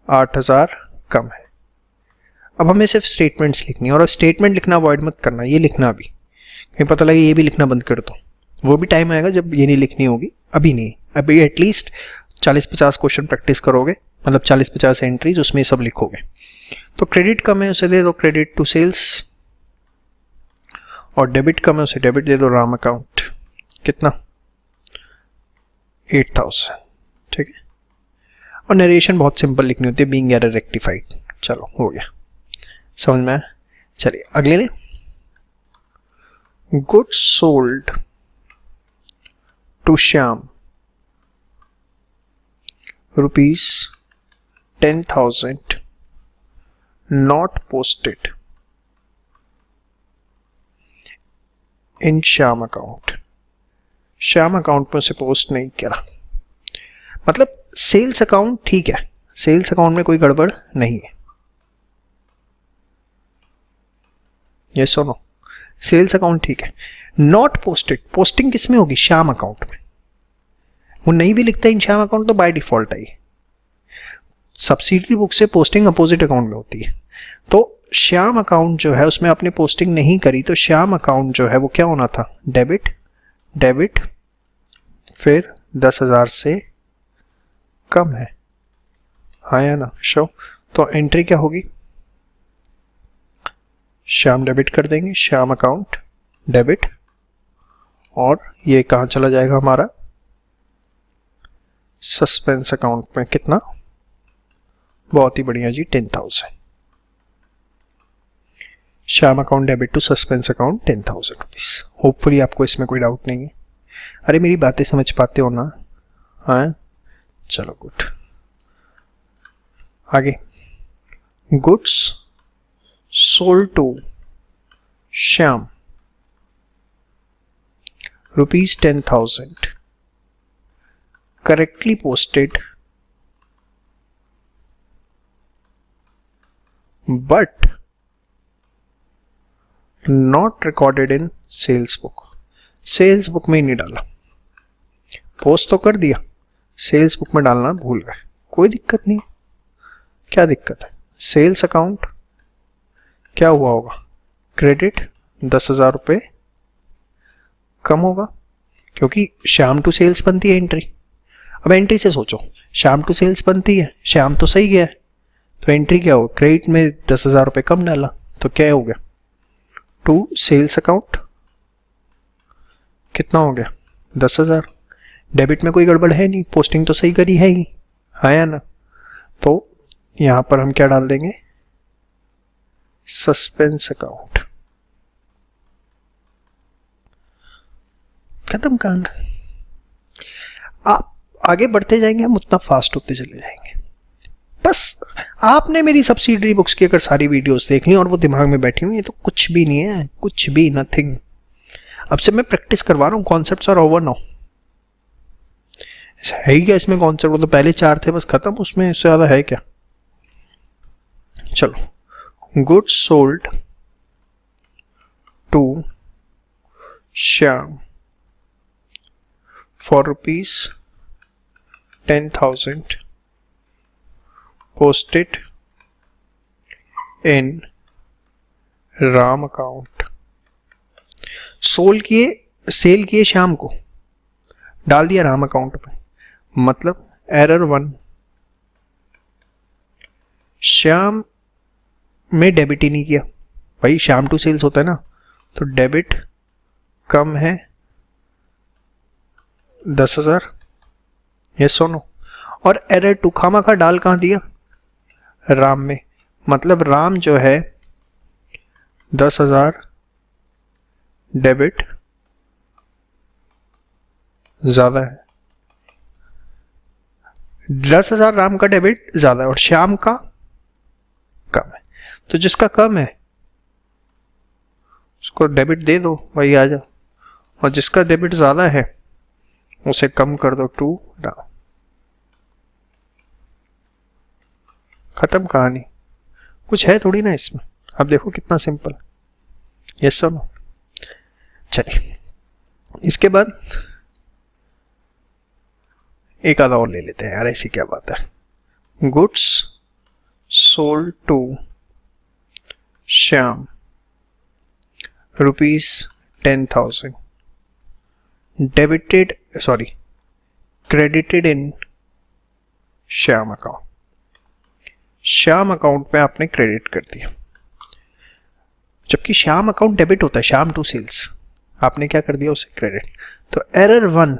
8,000 कम है। अब हमें सिर्फ स्टेटमेंट्स लिखनी है, और स्टेटमेंट लिखना अवॉइड मत करना, ये लिखना भी, कहीं पता लगे ये भी लिखना बंद कर दो, वो भी टाइम आएगा जब ये नहीं लिखनी होगी, अभी नहीं। अभी एटलीस्ट 40-50 क्वेश्चन प्रैक्टिस करोगे, मतलब 40-50 एंट्रीज, उसमें सब लिखोगे। तो क्रेडिट कम है उसे दे दो क्रेडिट टू सेल्स, और डेबिट कम है उसे डेबिट दे दो राम अकाउंट। कितना? 8,000। ठीक है। और नरेशन बहुत सिंपल लिखनी होती है, बीइंग एरर रेक्टिफाइड। चलो हो गया, समझ में आया। चलिए अगले ने, goods sold to Shyam ₹10,000 not posted in Shyam account. Shyam account में उसे पोस्ट नहीं करा, मतलब सेल्स अकाउंट ठीक है, सेल्स अकाउंट में कोई गड़बड़ नहीं है। यस और नो? सेल्स अकाउंट ठीक है। नॉट पोस्टेड, पोस्टिंग किस में होगी? श्याम अकाउंट में। वो नहीं भी लिखता इन श्याम अकाउंट तो by default I. Subsidiary book से पोस्टिंग अपोजिट अकाउंट में होती है। तो श्याम अकाउंट जो है उसमें आपने पोस्टिंग नहीं करी, तो श्याम अकाउंट जो है वो क्या होना था? डेबिट, डेबिट फिर 10,000 से कम है, हाँ या ना? शो। तो एंट्री क्या होगी? श्याम डेबिट कर देंगे, श्याम अकाउंट डेबिट, और ये कहाँ चला जाएगा हमारा? सस्पेंस अकाउंट में। कितना? बहुत ही बढ़िया जी, 10,000। Shyam account debit to suspense account 10,000 rupees. Hopefully आपको इसमें कोई डाउट नहीं है। अरे मेरी बातें समझ पाते हो ना? हाँ चलो गुड। आगे, goods sold to Shyam ₹10,000 correctly posted but not recorded in sales book. Sales book में ही नहीं डाला, पोस्ट तो कर दिया, सेल्स बुक में डालना भूल गए। कोई दिक्कत नहीं, क्या दिक्कत है? सेल्स अकाउंट क्या हुआ होगा? क्रेडिट 10,000 रुपये कम होगा, क्योंकि श्याम टू सेल्स बनती है एंट्री। अब एंट्री से सोचो, श्याम टू सेल्स बनती है, श्याम तो सही गया है, तो एंट्री क्या होगा? क्रेडिट में 10,000 रुपये कम डाला, तो क्या हो गया? टू सेल्स अकाउंट कितना हो गया 10,000। डेबिट में कोई गड़बड़ है नहीं, पोस्टिंग तो सही करी है ही, है या ना। तो यहाँ पर हम क्या डाल देंगे, सस्पेंस अकाउंट। खत्म कहानी। आप आगे बढ़ते जाएंगे, हम उतना फास्ट होते चले जाएंगे। बस आपने मेरी सब्सिडरी बुक्स की अगर सारी वीडियोस देख ली और वो दिमाग में बैठी हुई, ये तो कुछ भी नहीं है, कुछ भी, नथिंग। अब से मैं प्रैक्टिस करवा रहा हूँ, कॉन्सेप्ट्स आर ओवर नाउ। है ही क्या इसमें कॉन्सेप्ट, वो तो पहले 4 थे बस, खत्म, उसमें इससे ज्यादा है क्या। चलो, goods sold to Shyam for ₹10,000 posted in Ram account. Sale किए श्याम को, डाल दिया राम अकाउंट पे, मतलब एरर 1, श्याम में डेबिट ही नहीं किया भाई, श्याम टू सेल्स होता है ना, तो डेबिट कम है 10,000, यस और नो। और एरर 2 खामा डाल कहां दिया, राम में, मतलब राम जो है 10,000 डेबिट ज्यादा है, 10,000 राम का डेबिट ज्यादा है और श्याम का कम है। तो जिसका कम है उसको डेबिट दे दो, वही आ जाओ, और जिसका डेबिट ज्यादा है उसे कम कर दो 2 राम। खत्म कहानी, कुछ है थोड़ी ना इसमें। अब देखो कितना सिंपल, यस सर नो। चलिए इसके बाद एक आधा और ले लेते हैं यार, ऐसी क्या बात है। Goods sold to Shyam ₹10,000 credited in Shyam account. Shyam account पे आपने क्रेडिट कर दिया, जबकि श्याम अकाउंट डेबिट होता है, श्याम टू सेल्स, आपने क्या कर दिया उसे क्रेडिट। तो एरर 1,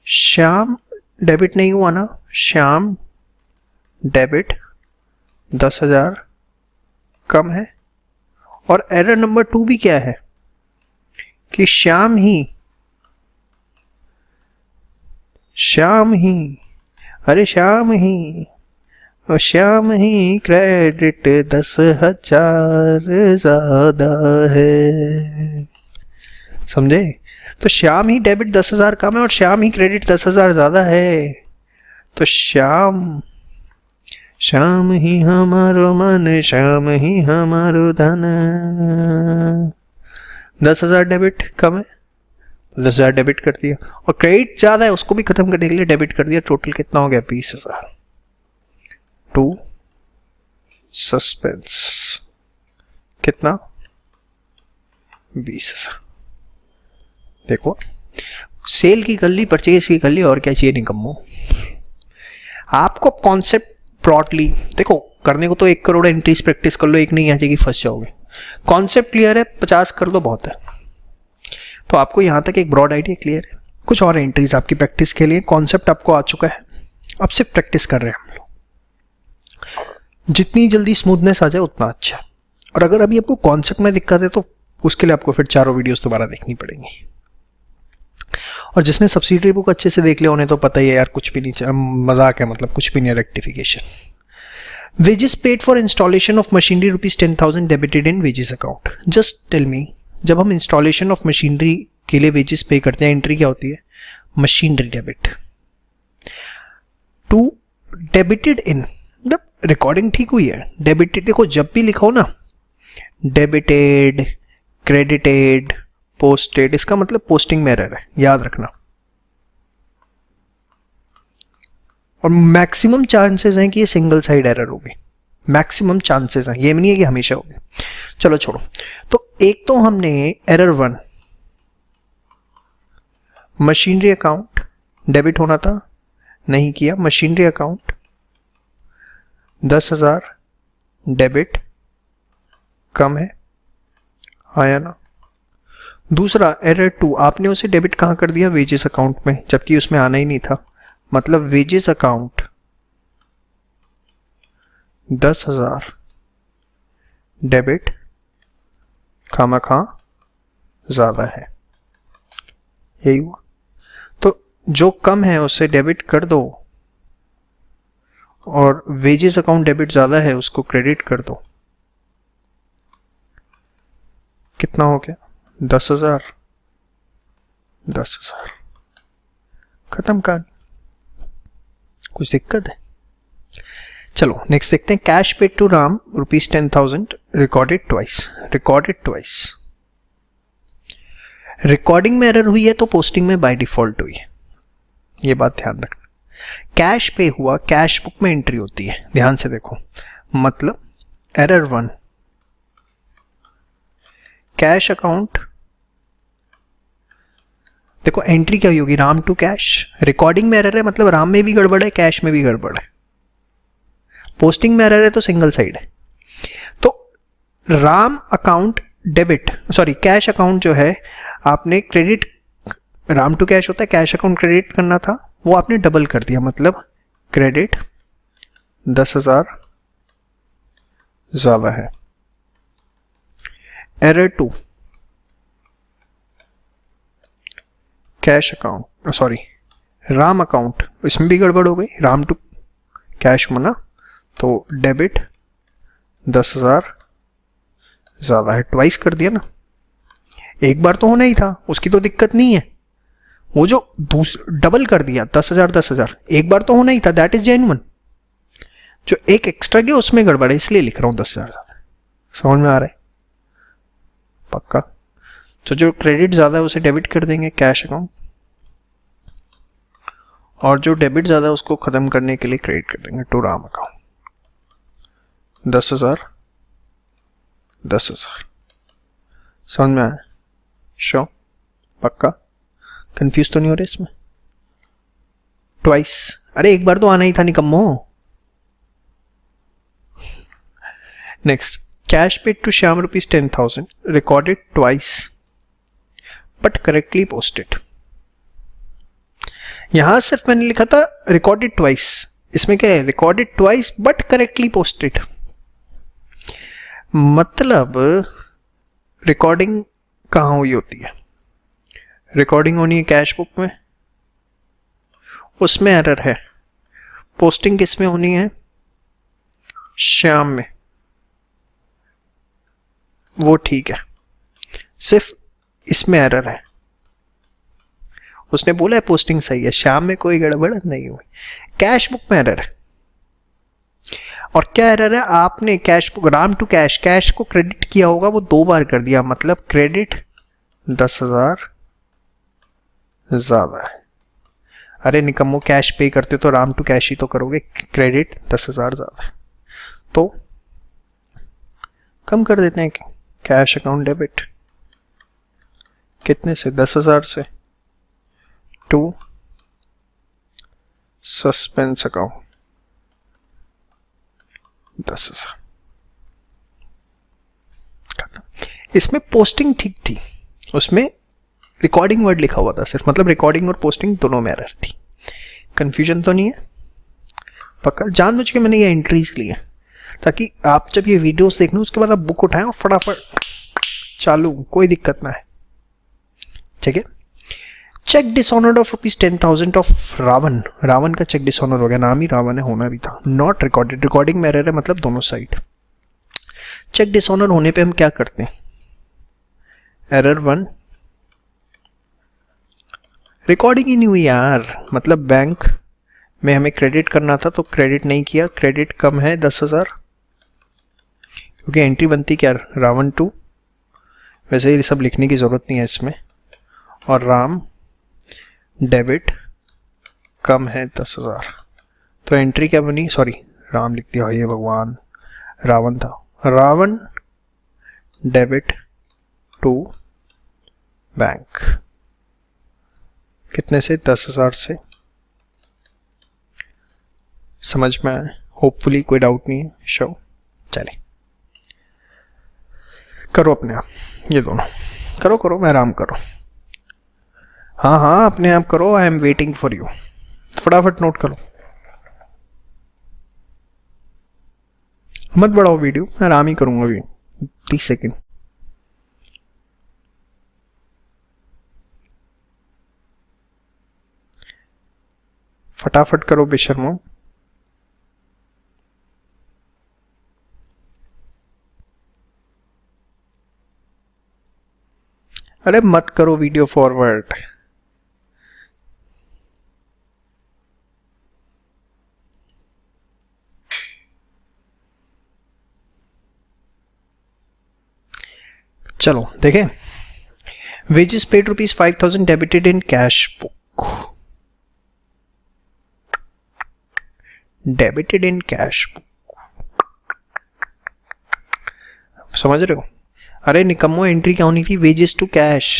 श्याम डेबिट नहीं हुआ ना, श्याम डेबिट 10,000 कम है। और एरर नंबर 2 भी क्या है कि श्याम ही क्रेडिट 10,000 ज्यादा है, समझे। तो श्याम ही डेबिट 10,000 कम है और श्याम ही क्रेडिट 10,000 ज्यादा है। तो श्याम ही हमारो मन, श्याम ही हमारो धन। 10,000 डेबिट कम है, 10,000 डेबिट कर दिया, और क्रेडिट ज्यादा है उसको भी खत्म करने के लिए डेबिट कर दिया। टोटल कितना हो गया 20,000। टू सस्पेंस कितना 20,000। देखो सेल की कर ली, परचेज की कर ली, और क्या चाहिए निकम्मो। आपको कॉन्सेप्ट ब्रॉडली देखो, करने को तो 1 करोड़ एंट्रीज प्रैक्टिस कर लो, एक नहीं आ जाएगी, फंस जाओगे। कॉन्सेप्ट क्लियर है, 50 कर लो बहुत है। तो आपको यहां तक एक ब्रॉड आइडिया क्लियर है। कुछ और एंट्रीज आपकी प्रैक्टिस के लिए, कॉन्सेप्ट आपको आ चुका है, अब सिर्फ प्रैक्टिस कर रहे हैं हम लोग। जितनी जल्दी स्मूथनेस आ जाए उतना अच्छा। और अगर अभी आपको कॉन्सेप्ट में दिक्कत है तो उसके लिए आपको फिर 4 वीडियोस दोबारा देखनी पड़ेंगी। और जिसने सब्सिडरी बुक अच्छे से देख लिया उन्हें तो पता ही है यार, कुछ भी नहीं, मजाक है, मतलब कुछ भी नहीं, rectification. Wages paid for installation of machinery ₹10,000 debited in wages account. Just tell me, जब हम इंस्टॉलेशन ऑफ मशीनरी के लिए वेजेस पे करते हैं, एंट्री क्या होती है, machinery debit to debited in, मतलब रिकॉर्डिंग ठीक हुई है, डेबिटेड। देखो जब भी लिखा हो ना डेबिटेड, क्रेडिटेड, पोस्टेड, इसका मतलब पोस्टिंग में एरर है, याद रखना। और मैक्सिमम चांसेस हैं कि ये सिंगल साइड एरर होगी, मैक्सिमम चांसेस हैं, ये भी नहीं है कि हमेशा होगी। चलो छोड़ो। तो एक तो हमने एरर 1 मशीनरी अकाउंट डेबिट होना था, नहीं किया। मशीनरी अकाउंट 10,000 डेबिट कम है, आया ना। दूसरा एरर 2, आपने उसे डेबिट कहाँ कर दिया, वेजेस अकाउंट में, जबकि उसमें आना ही नहीं था। मतलब वेजेस अकाउंट 10,000 डेबिट खामखा ज़्यादा है, यही हुआ। तो जो कम है उसे डेबिट कर दो और वेजेस अकाउंट डेबिट ज़्यादा है उसको क्रेडिट कर दो। कितना हो गया, 10,000 10,000, खत्म कहानी। कुछ दिक्कत है? चलो नेक्स्ट देखते हैं। Cash paid to Ram ₹10,000 recorded twice. Recording में एरर हुई है तो पोस्टिंग में बाय डिफॉल्ट हुई है, ये बात ध्यान रखना। कैश पे हुआ, कैश बुक में एंट्री होती है, ध्यान से देखो। मतलब एरर 1, कैश अकाउंट, देखो एंट्री क्या होगी, राम टू कैश। रिकॉर्डिंग में एरर है मतलब राम में भी गड़बड़ है, कैश में भी गड़बड़ है। पोस्टिंग में एरर है तो सिंगल साइड है। तो Ram account debit, sorry cash account जो है आपने क्रेडिट, राम टू कैश होता है, कैश अकाउंट क्रेडिट करना था, वो आपने डबल कर दिया। मतलब क्रेडिट 10,000 ज्यादा है। Error 2, cash account, sorry Ram account, इसमें भी गड़बड़ हो गई, राम टू कैश होना, तो डेबिट 10,000 ज्यादा है। ट्वाइस कर दिया ना, एक बार तो होना ही था, उसकी तो दिक्कत नहीं है। वो जो डबल कर दिया 10,000, एक बार तो होना ही था, दैट इज जेन्युइन। जो एक एक्स्ट्रा गया उसमें गड़बड़ है, इसलिए लिख रहा हूं 10,000 ज्यादा। समझ में आ रहा है? पक्का? तो जो क्रेडिट ज्यादा है उसे डेबिट कर देंगे कैश अकाउंट, और जो डेबिट ज्यादा है उसको खत्म करने के लिए क्रेडिट कर देंगे टू राम अकाउंट। 10,000 10,000। समझ में आया? श्योर? पक्का? कंफ्यूज तो नहीं हो रहे इसमें? ट्वाइस, अरे एक बार तो आना ही था निकम्मो। Next, cash paid to Shyam ₹10,000 recorded twice but correctly posted. यहां सिर्फ मैंने लिखा था रिकॉर्डेड ट्वाइस, इसमें क्या है, recorded twice but correctly posted. मतलब रिकॉर्डिंग कहां हुई होती है, रिकॉर्डिंग होनी है कैश बुक में, उसमें एरर है। पोस्टिंग किस में होनी है, श्याम में, वो ठीक है। सिर्फ इसमें एरर है, उसने बोला है पोस्टिंग सही है, श्याम में कोई गड़बड़ नहीं हुई, कैश बुक में एरर है। और क्या एरर है, आपने cash book, Ram to cash, cash को क्रेडिट किया होगा, वो 2 बार कर दिया, मतलब क्रेडिट 10,000 ज्यादा है। अरे निकम्मो, कैश पे करते तो राम टू कैश ही तो करोगे, क्रेडिट 10,000 ज्यादा है, तो कम कर देते हैं कैश अकाउंट डेबिट। कितने से, 10,000 से, टू सस्पेंस अकाउंट 10,000। इसमें पोस्टिंग ठीक थी, उसमें रिकॉर्डिंग वर्ड लिखा हुआ था सिर्फ, मतलब रिकॉर्डिंग और पोस्टिंग दोनों में एरर थी। कंफ्यूजन तो नहीं है? पक्का? जानबूझ के मैंने ये एंट्रीज ली है ताकि आप जब ये वीडियोस देखना उसके बाद आप बुक उठाएं और फटाफट चालू, कोई दिक्कत ना है। ठीक है। Cheque dishonoured of ₹10,000 of Ravan. Ravan का चेक डिसऑनर हो गया, नाम ही रावण है, होना भी था। नॉट रिकॉर्डेड, रिकॉर्डिंग में एरर है, मतलब दोनों साइड। चेक डिसऑनर होने पे हम क्या करते हैं, एरर 1, रिकॉर्डिंग ही नहीं हुई यार, मतलब बैंक में हमें क्रेडिट करना था तो क्रेडिट नहीं किया, क्रेडिट कम है 10,000, क्योंकि एंट्री बनती क्या, रावण 2, वैसे ये सब लिखने की जरूरत नहीं है इसमें, और राम डेबिट कम है 10,000, तो एंट्री क्या बनी, सॉरी राम लिख दिया, ये भगवान, रावण था, रावण डेबिट टू बैंक, कितने से, 10,000 से। समझ में आया? होपफुली कोई डाउट नहीं है। शो चले करो अपने आप ये दोनों, करो करो, मैं आराम करो। हाँ हाँ, अपने आप करो, I am waiting for you. फटाफट नोट करो, मत बढ़ाओ वीडियो, मैं आराम ही करूंगा अभी 30 सेकेंड। फटाफट करो बेशर्मो। अरे मत करो वीडियो फॉरवर्ड। चलो देखें, wages paid ₹5,000 debited in cash book, debited in cash book, समझ रहे हो? अरे निकम्मो, एंट्री क्या होनी थी? Wages to cash,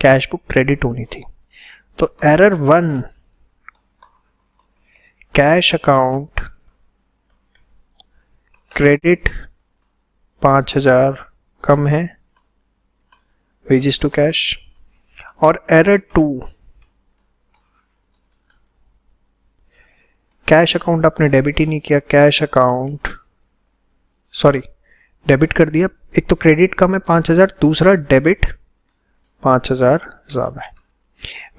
cash book credit होनी थी। तो एरर 1, कैश अकाउंट क्रेडिट 5,000 कम है, वेजेस टू कैश। और एरर 2, कैश अकाउंट आपने डेबिट ही नहीं किया, कैश अकाउंट सॉरी डेबिट कर दिया। एक तो क्रेडिट कम है 5,000, दूसरा डेबिट 5,000 ज्यादा है।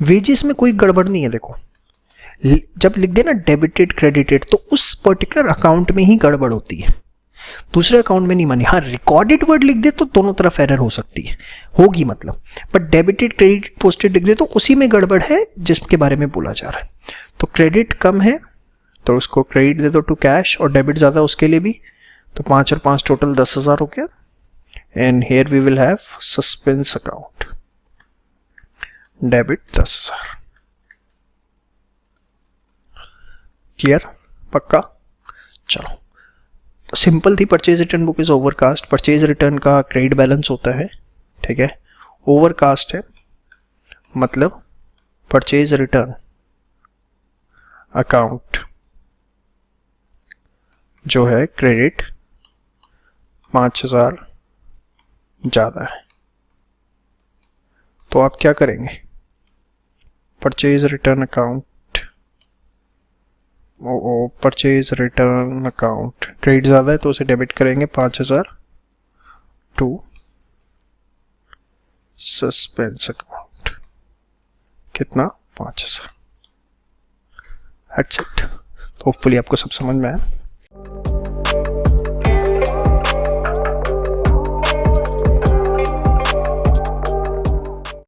वेजेस में कोई गड़बड़ नहीं है। देखो, जब लिख देना डेबिटेड क्रेडिटेड, तो उस पर्टिकुलर अकाउंट में ही गड़बड़ होती है, दूसरे अकाउंट में नहीं मानी। हाँ, रिकॉर्डेड वर्ड लिख दे तो दोनों तरफ एरर हो सकती है, होगी मतलब, बट डेबिटेड क्रेडिट पोस्टेड लिख दे तो उसी में गड़बड़ है जिसके बारे में बोला जा रहा है। तो क्रेडिट कम है तो उसको क्रेडिट दे दो टू कैश, और डेबिट ज्यादा उसके लिए भी, तो 5 और 5 टोटल 10,000 हो गया। And here we will have suspense account, debit 10,000। Clear? पक्का? चलो, सिंपल थी। Purchase return book is overcast. Purchase return का क्रेडिट बैलेंस होता है, ठीक है, ओवरकास्ट है, मतलब परचेज रिटर्न अकाउंट जो है क्रेडिट 5,000 ज्यादा है। तो आप क्या करेंगे? Purchase return account, purchase return account credit ज्यादा है तो उसे डेबिट करेंगे 5,000 टू सस्पेंस अकाउंट, कितना? 5,000। That's it. तो होपफुली आपको सब समझ में आया।